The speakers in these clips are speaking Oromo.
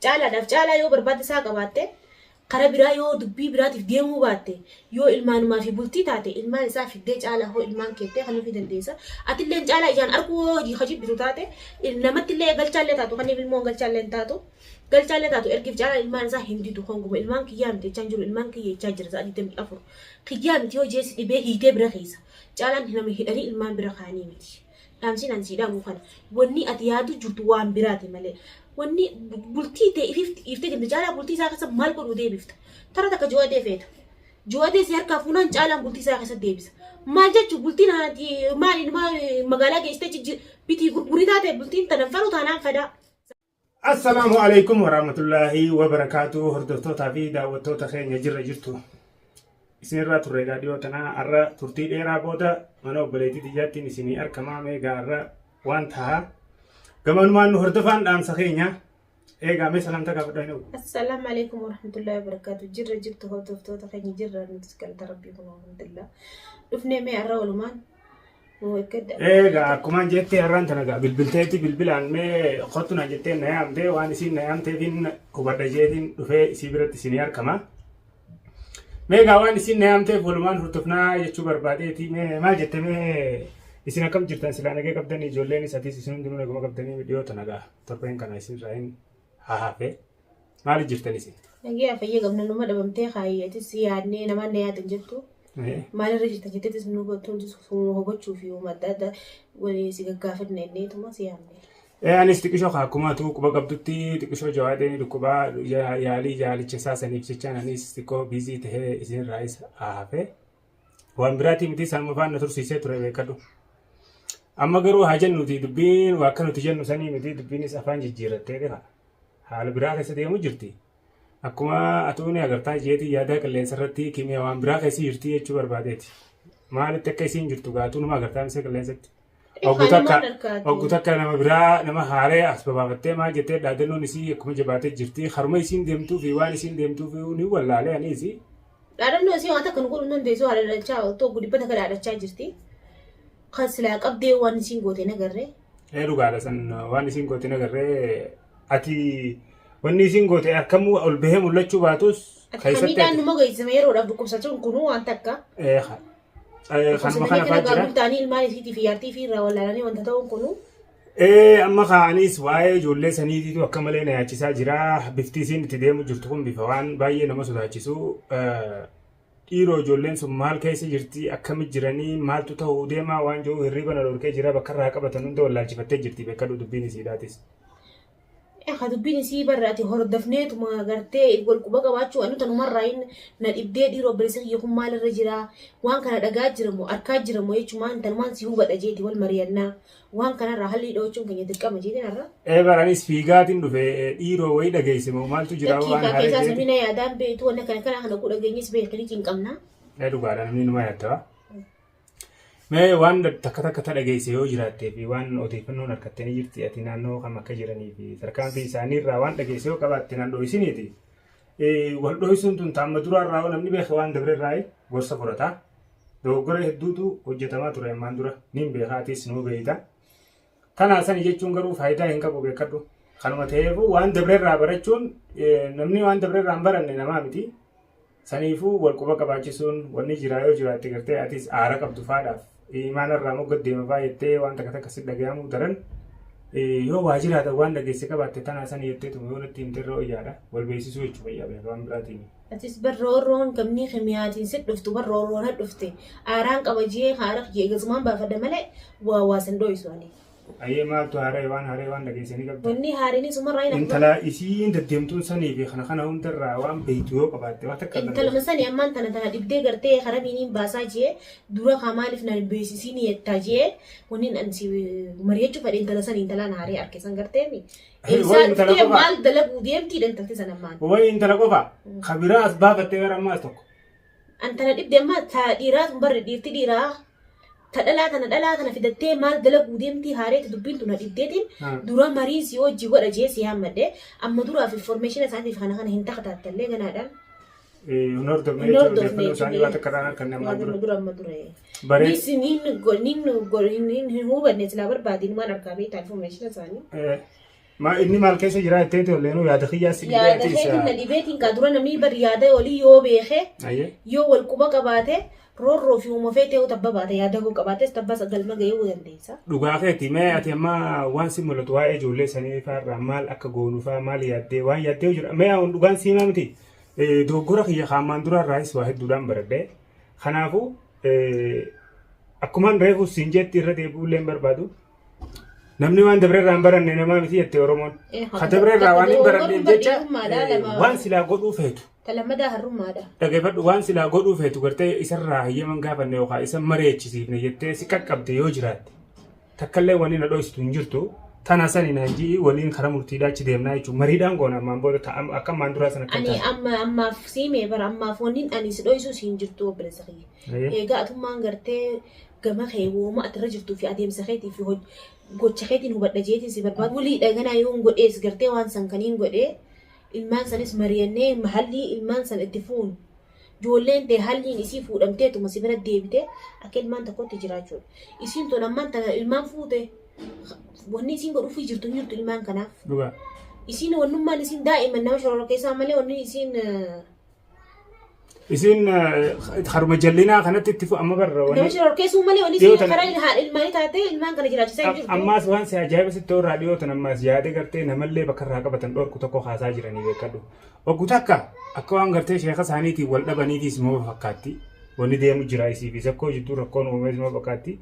caalaa yoo barbaadde isaa qabaatte kara biraa yoo dubbii biraatiif deemuu baatte yoo ilmaanumaa fi bultii taate ilmaan isaa fiddee caalaa hoo ilmaan keettee kan nufi dandeessa atilleen caalaa ijaan arguu hojii hajibbitu taate namattillee galchaallee taatu kan ilmoon galchaallee taatu ergiif caalaa ilmaan isaa hinditu honguma ilmaan kiyyaa miti jechaan jiru ilmaan kiyya jechaa jira sa'a 24 kiyyaa miti yoo jeesi dhibee hiitee bira keessa caalaan nama hidhanii ilmaan bira kaanii miti dhaamsiin ansiidhaamuu kana wanni ati yaadu jirtu waan biraati malee wanni bultii ta'e iftee ganda caalaa bultii isaa keessa maal godhu deebifta tara takka jo'adee feeta jo'adee si harkaa fuunaan caalaan bultii isaa keessa deebisa maal jechuun bultiin maaliin magaalaa geessitee bitii gurgurii taate bultiin tanaffaru taanaan fadaa. Assalamu alaikum warahmatullahi wabarakatuh. Hordoftoota fi daawwattoota keenya jirtu. Isinirraa turre raadiyoo tanaa arra turtii dheeraa booda mana obboleettii xiyyaattiin isinii argamaa meegaa arra waan ta'a. Gamanumaan nu hordofaan dhaamsa keenya eegamee salamta qabadha. Assalamu alaikum warahmatullahi wabarakatuh. Jirtu hordoftoota keenya jirra nuti galata rabbii kun alhamdulillah. Dhufnee mee arra walumaan eega akkuma jettee har'aan tana gaa bilbilteetti bilbilaan mee qottuna jettee na yaamtee waan isin na yaamteefin hubadha jeetiin dhufee isii biratti isinii argama. Meegaa waan isin na yaamteef walumaan hordofnaa jechuu barbaadeeti mee maal jettee mee isin akkam jirtan silaa nagee qabdanii ijoolleen isaatiis isin hundinuu naguma qabdanii viidiyoo tana gaa torbeen kana isin irraa haafee maal jirtan isin? Nagee afayyaa qabna numa dhabamtee kaayyatis yaadnee namaan na yaatan jettu. Maal irra jirta jetteetis nu gochuun hubachuu fi madda walii si gaggaafanne illee si yaamne. Anis xiqqishoo akkuma tuu quba qabdutti xiqqishoo jawaadeen dhukkubaa yaalii yaalicha saasaniif jechaan anis xiqqoo biizii tahee isin raayis haafee waan biraatii miti saanuma faana tursiisee ture beekadhu. Amma garuu haa jennuti dubbiin waa akka nuti jennu sanii miti dubbiinis afaan jijjiirrattee dhiha haala biraa keessa deemu jirti. Akkuma atuuni agartaa jeetii yaada qilleensa irratti kimiyyaa waan biraa keessa jirti jechuu barbaadeeti. Maalitti akka isiin jirtu gaatu nama agartaa misee qilleensatti. Oggu takka nama biraa nama haaree as babaafattee maal jettee dhaadannoon isii akkuma jabaatee jirti. Haruma isiin deemtuu fi waan isiin deemtuu fi ni wallaalee anis. Dhaadannoo isii waan takka nu godhu dandeessu haala dhadhachaa otoo guddibba takka dhaadhachaa jirti. Kan silaa qabdee waan isiin goote nagarree. Dhugaadha san waan isiin goote nagarree ati. Wanni isin goote akkamuu ol bahee mul'achuu baatus keessatti midhaan numa geessime yeroodhaaf dhukkubsachuun kunuu waan takka kanuma kana fa'aa jira bultaanii ilmaan isiitii fi yaartii fi irraa wallaalanii wanta ta'uun kunuu amma ka'anis waa'ee ijoollee saniitiitu akka malee na yaachisaa jira bifti isiin itti deemu jirtu kun bifa waan baay'ee nama sodaachisu dhiiroo ijoolleen sun maal keessa jirti akkamit jiranii maaltu ta'uu deemaa waan jiru hirriiba na dhorkee jira bakka irraa qabatan hunda wallaalchifattee jirti beekadhu dubbiin isiidhaatis. Dubbiin isii barraati hordofneetuma gartee golquba qabaachuu anu tanumarraa na dhibdee dhiiroo bilisa kiyya kun maalirra jira waan kana dhagaa jiramoo arkaa jiramoo jechuun tanumaan si hubadha jeeti wal mari'annaa waan kanarraa hallii dhawachuun keenya dirqama jeetiin irra. Baranis fiigaatiin dhufe dhiiroo wayii dhageessimoo maaltu jira waan haaraa jeeti. Keessaa samina yaadaan beektu wanna kana kana godhu dhageenyis beekanii hin qabna. Dhugaadha namni numa yaaddaa. Mee waan takka ta dhageesse yoo jiraattee fi waan odeeffannoon harkattanii jirti ati naannoo kam akka jiranii fi tarkaanfii isaaniirraa waan dhageesse yoo qabaatte naannoo isiniiti. Wal dhohisuun tun taamma duraarraa namni beeka waan dabrerraa gorsa fudhata. Dogoggora hedduutu hojjetamaa ture ammaan dura niin beekaatis nuu beeyta. Kanaa sani jechuun garuu faayidaa hin qabu beekadhu. Kanuma ta'eef waan dabrerraa barachuun namni waan dabrerraa hin baranne namaa miti. Saniifuu wal quba qabaachisuun wanni jiraa yoo jiraatte gartee atis aara qabdu faadhaaf. Imaanarraa moggaa deema baay'attee waan takka takka si dhagayamu daran yoo waa jiraatan waan dhageesse qabaatte tanaa san jettee tumu yoo natti himterra hojjaadha wal beeksisuu jechuu fayyaa waan biraatiin. Atis barroorroon kamni kimiyaatiin si dhuftu barroorroon ha dhufte aaraan qaba jee haara jeegasumaan baafadha malee waa waasan dho'isu ani. Ayyee maaltu haaree waan dhageessanii qabdu. Wanni haariin sumarraa hin intala isiin deddeemtuun sanii fi kana hundarraa waan beektu yoo qabaatte waan takka. Intala sanii ammaan tana dhibdee gartee haramiiniin baasaa jee dura maaliif na beeksisiin yettaa jee wanni ansi mari'achuu fedhe intala sanii intalaan haaree harkisan garteemi. Maal dalaguu deemtii intalti sana ammaan. Wayi intala qofa kabiraa as baafattee gara ammaas tokko. Antala dhibdee ammaa dhiiraa barri dhiirti dhiiraa. Tadhalaa tana fidattee maal dalaguu deemtii haareeti dubbiin tuna dhibdeetiin dura mariin si hojii godha jee si yaammadhe amma duraaf information isaatiif kana hin takkataattallee ganaadhaan. Hordofnee isaanii waan akka taanaan kan nama dura amma dura. Nin hubanne silaa barbaadiin waan argaa beektaa information isaanii. ما إني مال كيس جرا تيتو لأنه يا دخيل يا سيدي يا دخيل إن دبيتين كادورا نمني بريادة ولي يو بيخه يو والكوبا كباته رور في ومفيته وتبباته يا دهو كباته تبص قل ما جيو دنديسا دعاءتي ما أتي ما وانسي ملتوا إجولة سنة فار مال أكجونو فمال يدي وان يدي وجر ما يوم دعان سيما متي دوغورا خي خامان درا رايس واحد دوران برده خنافو أكمن رهو سنجت تيرة ديبولين بربادو namni waan dabre irraa baranne namaa miti jettee Oromoon. Ka dabre irraa waan hin baranneef jecha waan silaa godhuu feetu. Talammadaa harrummaadha. Dhageeffadhu waan silaa godhuu feetu gartee isarraa hayyaman gaafanne yookaan isa mareechisiifne jettee si qaqqabde yoo jiraatte. Takkallee wanni na dho'istu hin jirtu. Tana sani naan ji'i waliin karaa murtiidhaa achi deemnaa jechuun mariidhaan goona ammaan booda akka ammaan duraa sana kan taate. Ani ammaaf siimee bara ammaaf wanni ani si dho'isu siin jirtu obboleessa kiyya. Egaa atummaan gartee gama heewwoma atirra jirtuu fi adeemsa keetii fi gocha keetiin hubadha jeetiin si barbaadu walii dhaganaa yoo hin godhees gartee waan san kaniin godhee ilmaan sanis mari'annee mahallii ilmaan san itti fuun ijoolleen ta'e halliin isii fuudhamteetuma si bira deebite akka ilmaan tokkotti jiraachuudha. Isiin tun ammaan tana ilmaan fuute wanni isiin godhuufii jirtu hin jirtu ilmaan kanaaf. Isiin wannummaan isiin daa'iman nama shorora keessaa malee wanni isiin haruma jallinaa kanatti itti amma barra nama shorora keessuu malee wanni isiin karaa ilmaanii taatee ilmaan kana jiraachisaa hin jirtu. Ammaas waan si ajaa'iba sitti irraa dhiyootan ammaas yaade gartee namallee bakka irraa qabatan dhorku tokko haasaa jiranii beekadhu. Ogguuta akka waan gartee sheeka isaaniitiin wal dhabaniitiis immoo fakkaatti. Wanni deemu jira isii fi sakkoo jidduu rakkoon uumamees immoo fakkaatti.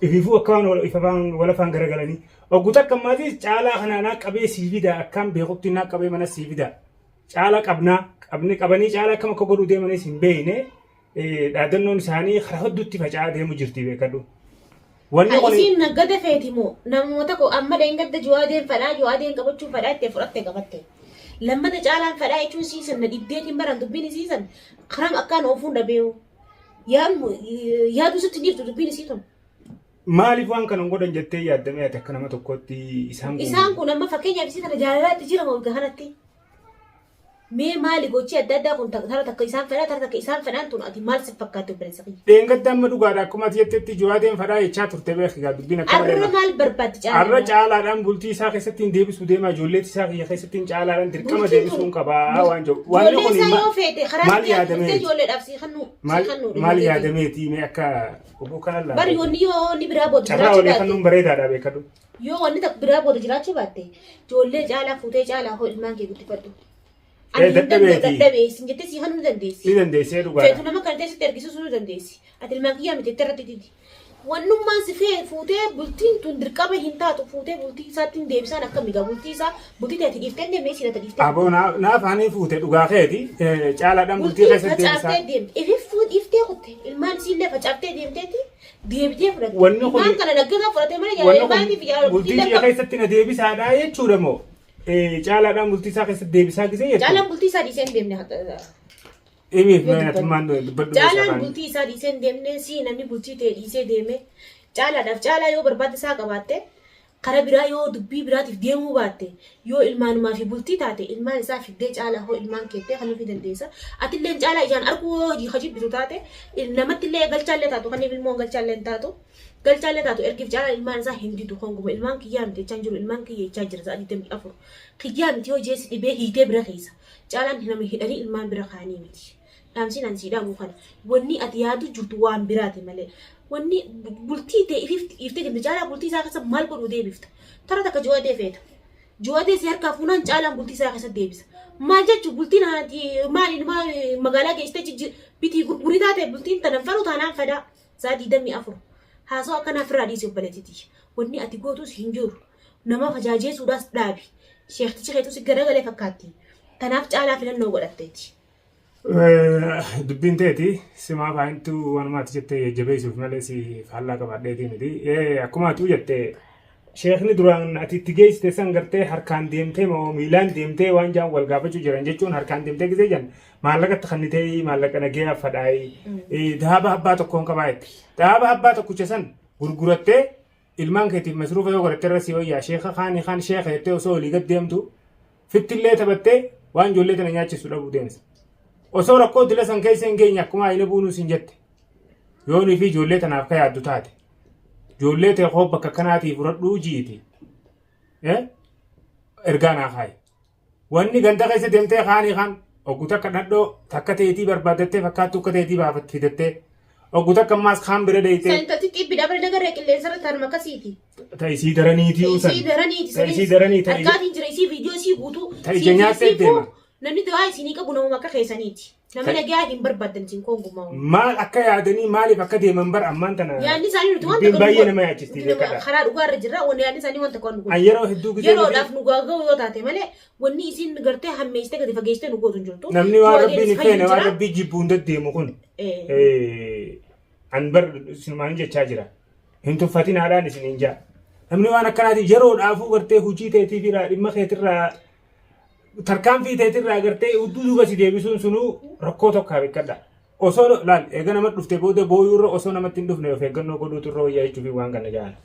Ifiifuu akka waan wal afaan garagalanii. Ogguuta akka ammaatis caalaa kanaa qabee siifida akkaan beekutti naa qabee mana siifida. Caalaa qabanii caalaa akkam akka godhuu deemanis hin beekne dhaadannoon isaanii karaa hedduutti faca'aa deemu jirti beekadhu. Isiin naggada feeti moo namoota ko amma deengadda juwaadeen qabachuun fadhaa itti fudhatte qabatte. Lammata caalaan fadhaa jechuun siisan na dhibdeetiin baran dubbiin siisan karaan akkaan oofuun dhabeewu. Yaadu sitti dhiiftu dubbiin isiitun. Maaliif waan kana godhan jettee yaaddamee ati akka nama tokkotti isaan kun amma fakkeenyaaf isii kana jaalalaatti jira moo kanatti. Mee maali gochi adda addaa kun tara takka isaan fedhaa tara takka isaan fedhaan tun ati maal si fakkaatu obboleessa kiyya. Dheengadda amma dhugaadha akkuma ati jettetti juwaadeen fedhaa jechaa turte beekaa dubbiin akka arra maal barbaaddi caalaa. Arra caalaadhaan bultii isaa keessatti hin deebisuu deemaa ijoolleetti isaa kiyya keessatti hin caalaadhaan dirqama deebisuun qabaa waan jiru. Wanni kun maal yaadamee maal yaadameeti mee akka obbo kanalla. Bari wanni yoo ni biraa booda jiraachuu baatte. Carraa odeeffannoon bareedaadha beekadhu. Yoo wanni biraa booda jiraachuu baatte ijoollee caalaa fuutee caalaa hoo ilmaan kee guddifadhu. Dadhabee isin jettee si hanuu dandeessi. Ni dandeessee dhugaadha. Feetu nama kan teessitti ergisiisuu ni dandeessi. Ati ilmaan kiyyaa miti irratti didi. Wannummaan si fuutee bultiin tun dirqama hin taatu fuutee bultii isaatti hin deebisaan akka migaa bultii isaa bultii ta'e dhiiftee deemee si nata dhiiftee. Aboo naaf haanii fuutee dhugaa keeti caalaadhaan bultii keessatti deebisaa. Facaaftee deemte. Dhiiftee kutte ilmaan isiillee facaaftee deemteeti deebitee fudhatte. Wanni kun ilmaan kana naggataa fudhatee mana jaalala bultii keessatti na deebisaadhaa jechuudha moo. Caalaadhaan bultii isaa keessatti deebisaa gisee jechuudha. Caalaan bultii isaa dhiisee hin deemne. Caalaan bultii isaa dhiisee hin deemne si namni bultii ta'e dhiisee deeme caalaadhaaf caalaa yoo barbaada isaa qabaatte karaa biraa yoo dubbii biraatiif deemuu baatte yoo ilmaanumaa fi bultii taate ilmaan isaa fiddee caalaa hoo ilmaan keettee kan nufi dandeessa. Atilleen caalaa ijaan arguu hojii hajibbitu taate namattillee galchaallee taatu kan ilmoo galchaallee taatu. Galchaallee taatu ergiif caalaa ilmaan isaa hin didu honguma ilmaan kiyyaa miti jechaan jiru ilmaan kiyya jechaa jira sa'a 24 kiyyaa miti yoo jeessi dhibee hiitee bira keessa caalaan nama hidhanii ilmaan bira kaanii miti. Dhaamsiin ansi dhaamuu kana wanni ati yaadu jirtu waan biraati malee wanni bultii ta'e iftee kenna caalaa bultii isaa keessa maal godhuu deebifta tara takka ju'adee feeta ju'adee si harkaa fuunaan caalaan bultii isaa keessa deebisa maal jechuun bultiin maali magaalaa geessitee bitii gurgurii taate bultiin tanan fadhu taanaan fadaa sa'a 24 haasoo akkanaaf irraa dhiisee obboleettiti wanni ati gootus hin jiru nama fajaajeessuudhaas dhaabi sheektichi keetus garagalee fakkaatti tanaaf caalaa filannoo godhatteeti. Dubbiin ta'eeti simaa faayintuu wanumaatti jettee jabeessuuf malee si faallaa qabaadheetii miti. Akkuma atuu jettee sheekni duraan ati itti geessite san gartee harkaan deemtee moo miilaan deemtee waan jaan wal gaafachuu jiran jechuun harkaan deemtee gisee jiran maallaqatti kannitee maallaqa nagee affadhaayii daaba abbaa tokkoon qabaayetti. Daaba abbaa tokkicha san gurgurattee ilmaan keetiif masruufa yoo godhatte irra si wayyaa sheeka kaan sheeka jettee osoo olii gad deemtu fittillee taphattee waan ijoollee tana nyaachisu dhabuu deemsa. Osoo rakkoo dila san keessa hin geenye akkuma aina buunuus hin jette yoonii fi ijoollee tanaaf ka yaaddu taate ijoollee ta'e bakka kanaatiif fudhadhuu jiiti ergaanaa kaayi. Wanni ganda keessa deemtee kaanii kan oguu takka dhadhoo takka ta'eetii barbaadattee fakkaattuu akka ta'eetii baafatti fidattee oguu takka ammaas kaan bira deeytee. Sanitatti xibbidhaa bira dagaree qilleensa irratti harma akkasiiti. Ta'isii daraniitii usan. Ta'isii daranii ta'ii. Akkaatiin jira isii viidiyoo isii guutuu. Ta'ii nyaattee deema. Namni ta'aa isinii qabu namuma akka keessaniiti. Namni nagaa hin barbaadan isin koongumaa. Maal akka yaadanii maaliif akka deeman bar ammaan tana. Yaadni isaanii nuti wanta kan baay'ee nama yaachisti beekadha. Karaa dhugaa irra jirra wanni yaadni isaanii wanta kan nuti. Yeroo hedduu gisee. Yeroodhaaf nu gaaga'u yoo taate malee wanni isin gartee hammeessitee gadi fageessitee nu gootu hin jirtu. Namni waan rabbiin hin feene waan rabbii jibbuun deddeemu kun. An bar sinumaan jechaa jira. Hin tuffatiinaadhaan isin hin jaa. Namni waan akkanaati yeroodhaafuu gartee hojii ta'eetii fi dhimma keetirraa tarkaanfii ta'eetirraa gartee hudduu duuba si deebisuun sunuu rakkoo tokko beekadha. Osoo laal eega nama dhufte booda booyuurra osoo namatti hin dhufne of eeggannoo godhuutu irra wayyaa jechuufi waan kana jaalala.